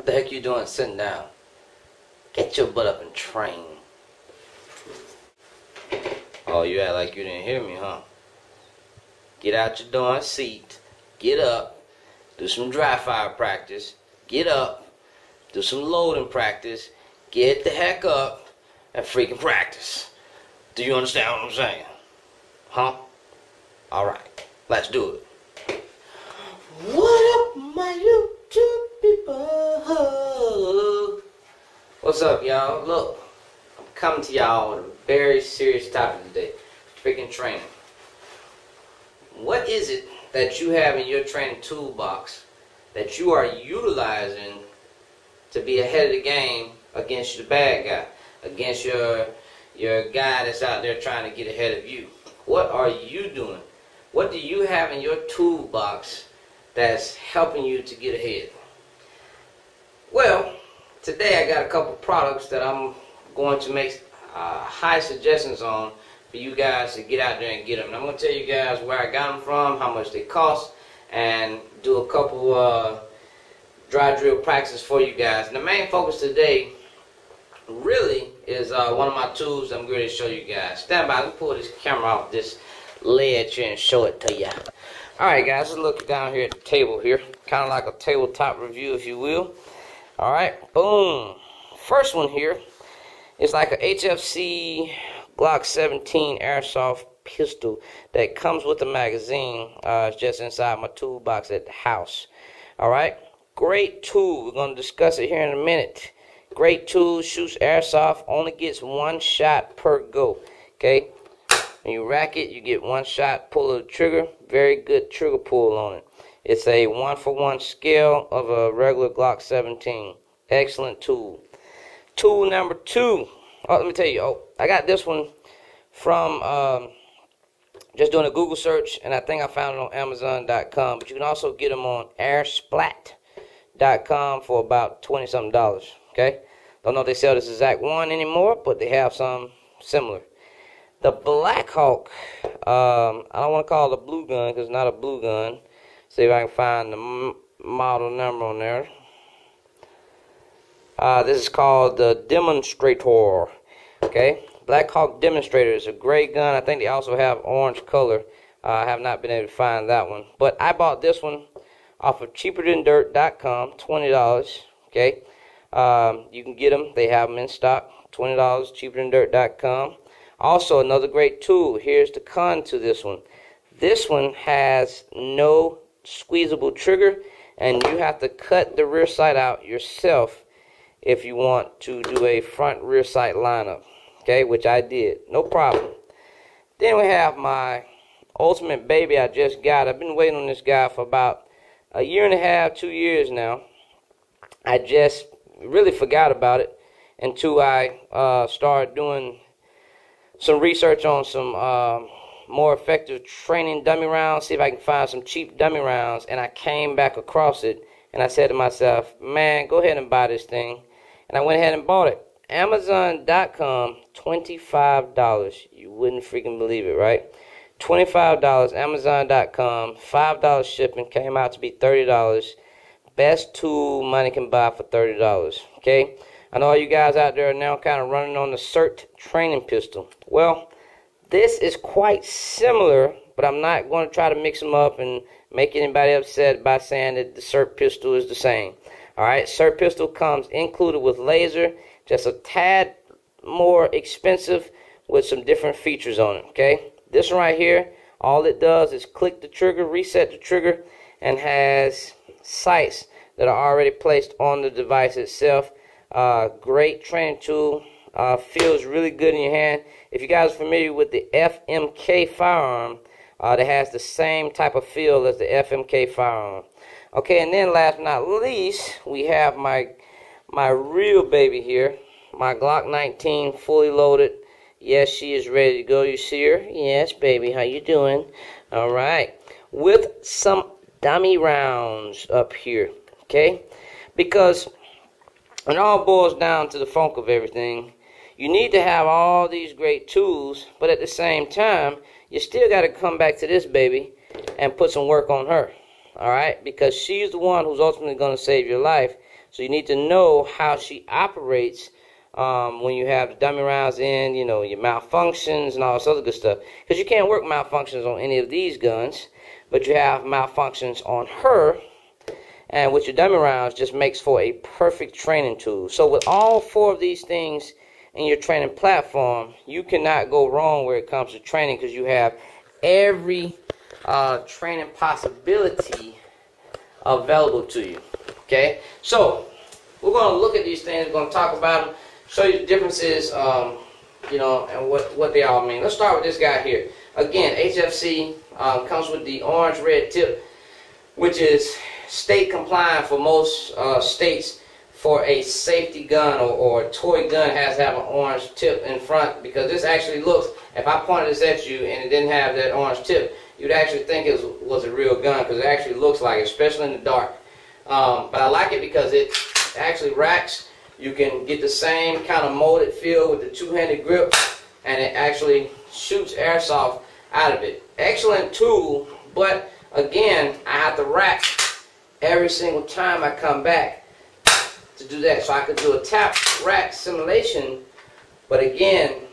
What the heck you doing sitting down? Get your butt up and train. Oh, you act like you didn't hear me, huh? Get out your darn seat. Get up. Do some dry fire practice. Get up. Do some loading practice. Get the heck up and freaking practice. Do you understand what I'm saying? Huh? Alright. Let's do it. What up, my YouTube people? What's up, y'all? Look, I'm coming to y'all with a very serious topic today. Freaking training. What is it that you have in your training toolbox that you are utilizing to be ahead of the game against the bad guy, against your guy that's out there trying to get ahead of you? What are you doing? What do you have in your toolbox that's helping you to get ahead? Well, today I got a couple products that I'm going to make high suggestions on for you guys to get out there and get them. And I'm going to tell you guys where I got them from, how much they cost, and do a couple dry drill practices for you guys. And the main focus today really is one of my tools I'm going to show you guys. Stand by, let me pull this camera off this ledge here and show it to you. Alright guys, let's look down here at the table here. Kind of like a tabletop review, if you will. Alright, boom. First one here is like a HFC Glock 17 airsoft pistol that comes with a magazine. It's just inside my toolbox at the house. Alright, great tool. We're going to discuss it here in a minute. Great tool, shoots airsoft, only gets one shot per go. Okay, when you rack it, you get one shot, pull of the trigger. Very good trigger pull on it. It's a 1-for-1 scale of a regular Glock 17. Excellent tool. Tool number 2. Oh, let me tell you. Oh, I got this one from just doing a Google search, and I think I found it on Amazon.com. But you can also get them on airsplat.com for about $20-something. Okay, don't know if they sell this exact one anymore, but they have some similar. The Black Hawk. I don't want to call it a blue gun because it's not a blue gun. See if I can find the model number on there. This is called the Demonstrator. Okay, Black Hawk Demonstrator is a gray gun. I think they also have orange color. I have not been able to find that one, but I bought this one off of cheaperthandirt.com, $20. Okay, you can get them. They have them in stock, $20, cheaperthandirt.com. Also, another great tool. Here's the con to this one. This one has no squeezable trigger, and you have to cut the rear sight out yourself if you want to do a front rear sight lineup. Okay, which I did. No problem. Then we have my ultimate baby I just got. I've been waiting on this guy for about a year and a half, 2 years now. I just really forgot about it until I started doing some research on some more effective training dummy rounds, see if I can find some cheap dummy rounds, and I came back across it, and I said to myself, man, go ahead and buy this thing, and I went ahead and bought it. Amazon.com, $25. You wouldn't freaking believe it, right? $25, Amazon.com, $5 shipping, came out to be $30. Best tool money can buy for $30, okay? I know all you guys out there are now kind of running on the CERT training pistol. Well, this is quite similar, but I'm not going to try to mix them up and make anybody upset by saying that the CERT pistol is the same. Alright, CERT pistol comes included with laser, just a tad more expensive with some different features on it, okay? This one right here, all it does is click the trigger, reset the trigger, and has sights that are already placed on the device itself. Great training tool. Feels really good in your hand. If you guys are familiar with the FMK firearm, that has the same type of feel as the FMK firearm. Okay, and then last but not least, we have my real baby here, my Glock 19 fully loaded. Yes, she is ready to go. You see her? Yes, baby. How you doing? All right. With some dummy rounds up here. Okay, because it all boils down to the funk of everything. You need to have all these great tools, but at the same time, you still got to come back to this baby and put some work on her. All right, because she's the one who's ultimately going to save your life. So you need to know how she operates when you have the dummy rounds in, you know, your malfunctions and all this other good stuff. Because you can't work malfunctions on any of these guns, but you have malfunctions on her. And with your dummy rounds, just makes for a perfect training tool. So with all 4 of these things in your training platform, you cannot go wrong where it comes to training, because you have every training possibility available to you. Okay, so we're going to look at these things. We're going to talk about them, show you the differences, you know, and what they all mean. Let's start with this guy here. Again, HFC comes with the orange red tip, which is state compliant for most states. For a safety gun or a toy gun, has to have an orange tip in front, because this actually looks, if I pointed this at you and it didn't have that orange tip, you'd actually think it was a real gun, because it actually looks like it, especially in the dark. But I like it because it actually racks. You can get the same kind of molded feel with the two-handed grip, and it actually shoots airsoft out of it. Excellent tool, but again, I have to rack every single time I come back to do that. So I could do a tap rack simulation, but again,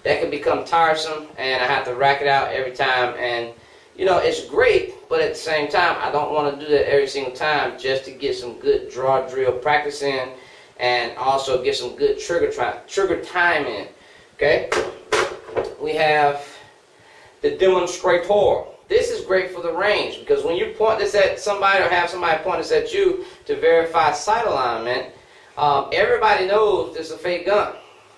that can become tiresome, and I have to rack it out every time. And you know, it's great, but at the same time, I don't want to do that every single time, just to get some good draw drill practice in, and also get some good trigger time in. Okay, we have the demonstrator. This is great for the range, because when you point this at somebody or have somebody point this at you to verify sight alignment, everybody knows this is a fake gun.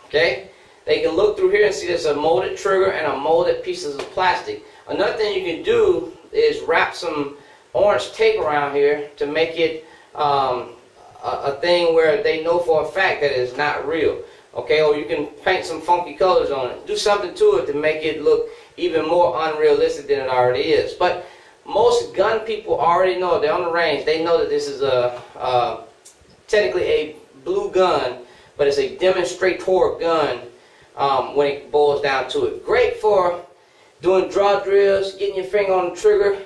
Okay, they can look through here and see there's a molded trigger and a molded pieces of plastic. Another thing you can do is wrap some orange tape around here to make it a thing where they know for a fact that it's not real. Okay, or you can paint some funky colors on it. Do something to it to make it look even more unrealistic than it already is. But most gun people already know, they're on the range, they know that this is technically a blue gun, but it's a demonstrator gun when it boils down to it. Great for doing draw drills, getting your finger on the trigger,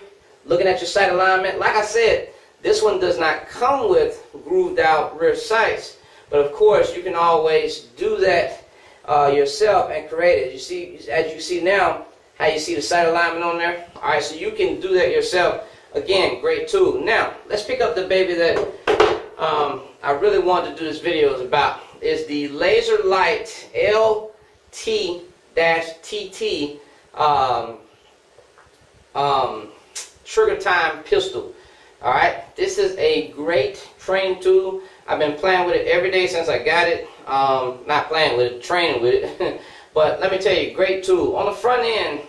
looking at your sight alignment. Like I said, this one does not come with grooved out rear sights, but of course you can always do that yourself and create it. You see, as you see now, how you see the sight alignment on there? Alright, so you can do that yourself. Again, great tool. Now, let's pick up the baby that I really wanted to do this video is about. Is the LaserLyte LT-TT trigger time pistol. Alright, this is a great training tool. I've been playing with it every day since I got it. Not playing with it, training with it. But let me tell you, great tool. On the front end,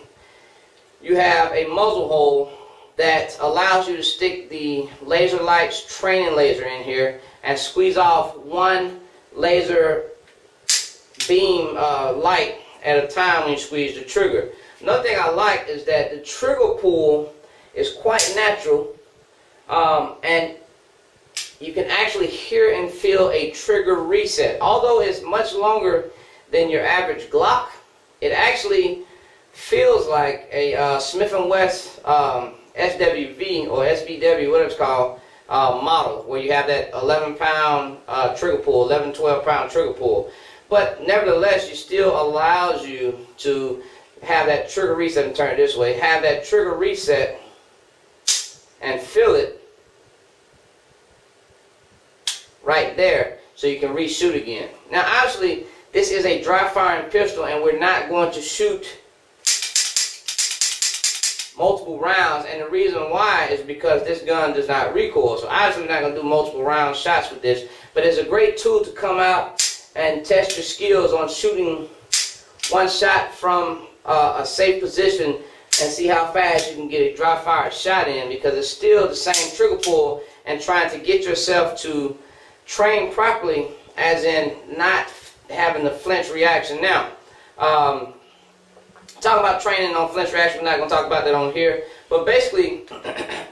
you have a muzzle hole that allows you to stick the LaserLyte's training laser in here and squeeze off one laser beam light at a time when you squeeze the trigger. Another thing I like is that the trigger pull is quite natural, and you can actually hear and feel a trigger reset. Although it's much longer than your average Glock, it actually feels like a Smith & Wesson SWV or SVW, whatever it's called, model, where you have that 11-pound trigger pull, 11, 12-pound trigger pull. But nevertheless, it still allows you to have that trigger reset, and turn it this way, have that trigger reset and feel it right there so you can reshoot again. Now obviously this is a dry firing pistol, and we're not going to shoot multiple rounds, and the reason why is because this gun does not recoil. So obviously we're not going to do multiple round shots with this, but it's a great tool to come out and test your skills on shooting one shot from a safe position and see how fast you can get a dry fire shot in, because it's still the same trigger pull, and trying to get yourself to train properly, as in not having the flinch reaction. Now, talking about training on flinch reaction, we're not going to talk about that on here, but basically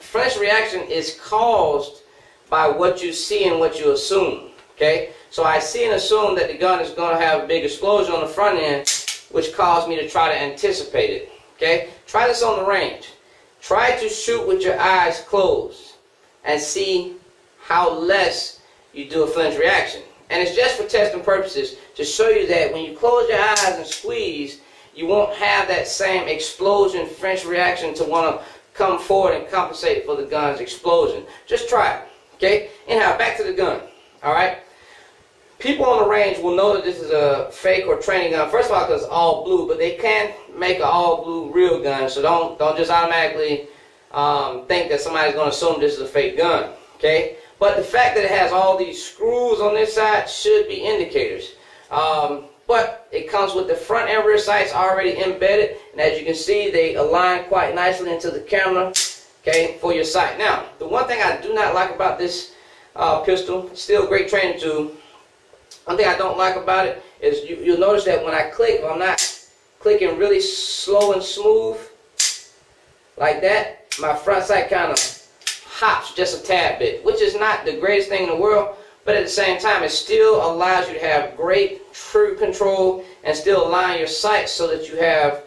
flinch reaction is caused by what you see and what you assume. Okay, so I see and assume that the gun is going to have a big explosion on the front end, which caused me to try to anticipate it. Okay, try this on the range. Try to shoot with your eyes closed and see how less you do a flinch reaction. And it's just for testing purposes to show you that when you close your eyes and squeeze, you won't have that same explosion flinch reaction to want to come forward and compensate for the gun's explosion. Just try it, okay? Anyhow, back to the gun, all right? People on the range will know that this is a fake or training gun. First of all, because it's all blue, but they can make an all blue real gun, so don't just automatically think that somebody's going to assume this is a fake gun, okay? But the fact that it has all these screws on this side should be indicators. But it comes with the front and rear sights already embedded, and as you can see, they align quite nicely into the camera, okay, for your sight. Now, the one thing I do not like about this pistol, still a great training tool. One thing I don't like about it is you'll notice that when I click, if I'm not clicking really slow and smooth like that, my front sight kind of hops just a tad bit, which is not the greatest thing in the world, but at the same time it still allows you to have great trigger control and still align your sights so that you have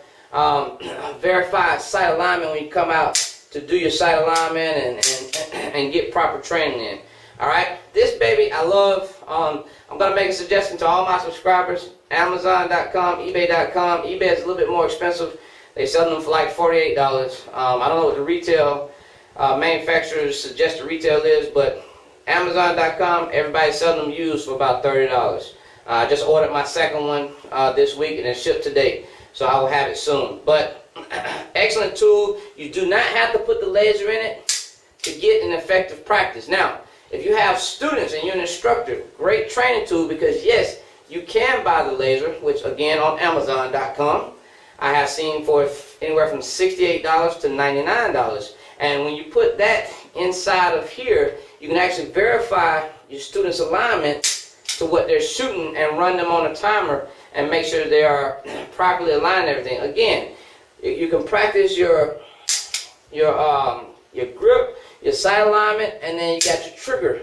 verified sight alignment when you come out to do your sight alignment and get proper training in. Alright, this baby I love. I'm going to make a suggestion to all my subscribers. Amazon.com, eBay.com. eBay is a little bit more expensive. They sell them for like $48. I don't know what the retail manufacturers suggest the retail is, but Amazon.com, everybody's selling them used for about $30. I just ordered my second one this week and it's shipped today, so I will have it soon. But excellent tool. You do not have to put the laser in it to get an effective practice. Now, if you have students and you're an instructor, great training tool, because yes, you can buy the laser, which again on Amazon.com, I have seen for anywhere from $68 to $99. And when you put that inside of here, you can actually verify your students' alignment to what they're shooting and run them on a timer and make sure they are properly aligned and everything. Again, you can practice your grip, your sight alignment, and then you got your trigger,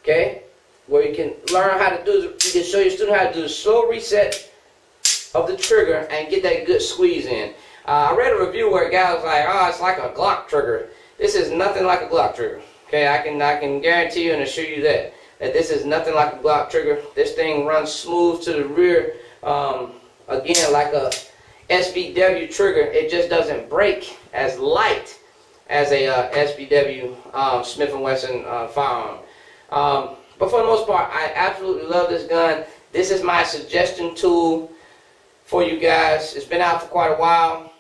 okay, where you can learn how to do, you can show your student how to do the slow reset of the trigger and get that good squeeze in. I read a review where a guy was like, oh, it's like a Glock trigger. This is nothing like a Glock trigger, okay? I can guarantee you and assure you that this is nothing like a Glock trigger. This thing runs smooth to the rear, again, like a SVW trigger. It just doesn't break as light as a SVW Smith & Wesson firearm. But for the most part, I absolutely love this gun. This is my suggestion tool for you guys. It's been out for quite a while.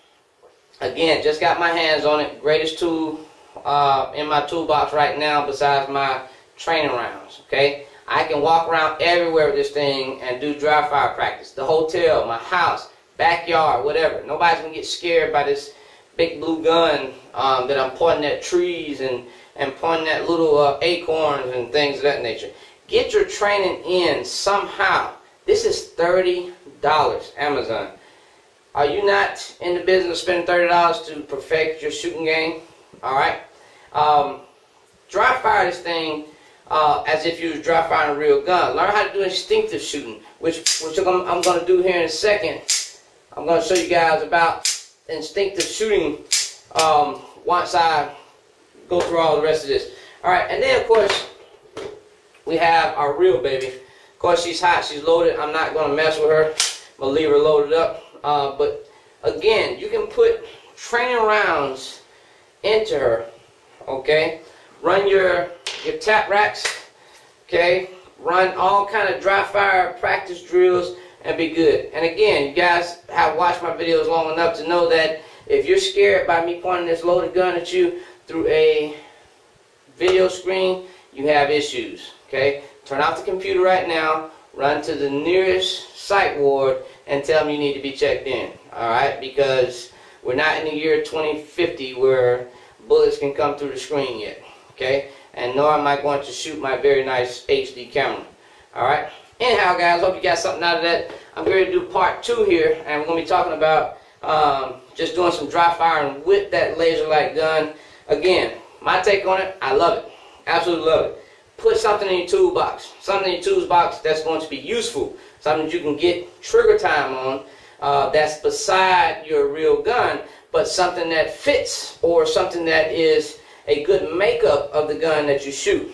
Again, just got my hands on it. Greatest tool in my toolbox right now besides my training rounds, okay? I can walk around everywhere with this thing and do dry fire practice. The hotel, my house, backyard, whatever. Nobody's going to get scared by this big blue gun that I'm pointing at trees and pointing at little acorns and things of that nature. Get your training in somehow. This is $30, Amazon. Are you not in the business of spending $30 to perfect your shooting game? Alright? Dry fire this thing as if you was dry firing a real gun. Learn how to do instinctive shooting, which I'm going to do here in a second. I'm going to show you guys about instinctive shooting once I go through all the rest of this. Alright, and then of course we have our real baby. Of course she's hot, she's loaded. I'm not going to mess with her. I'm going to leave her loaded up. But again, you can put training rounds into her, okay? Run your tap racks, okay? Run all kind of dry fire practice drills and be good. And again, you guys have watched my videos long enough to know that if you're scared by me pointing this loaded gun at you through a video screen, you have issues, okay? Turn off the computer right now, run to the nearest psych ward and tell them you need to be checked in, alright? Because we're not in the year 2050 where bullets can come through the screen yet, okay? And nor am I going to shoot my very nice HD camera, alright? Anyhow, guys, hope you got something out of that. I'm going to do part 2 here, and we're going to be talking about just doing some dry firing with that LaserLyte gun. Again, my take on it, I love it. Absolutely love it. Put something in your toolbox. Something in your toolbox that's going to be useful. Something that you can get trigger time on that's beside your real gun, but something that fits or something that is a good makeup of the gun that you shoot.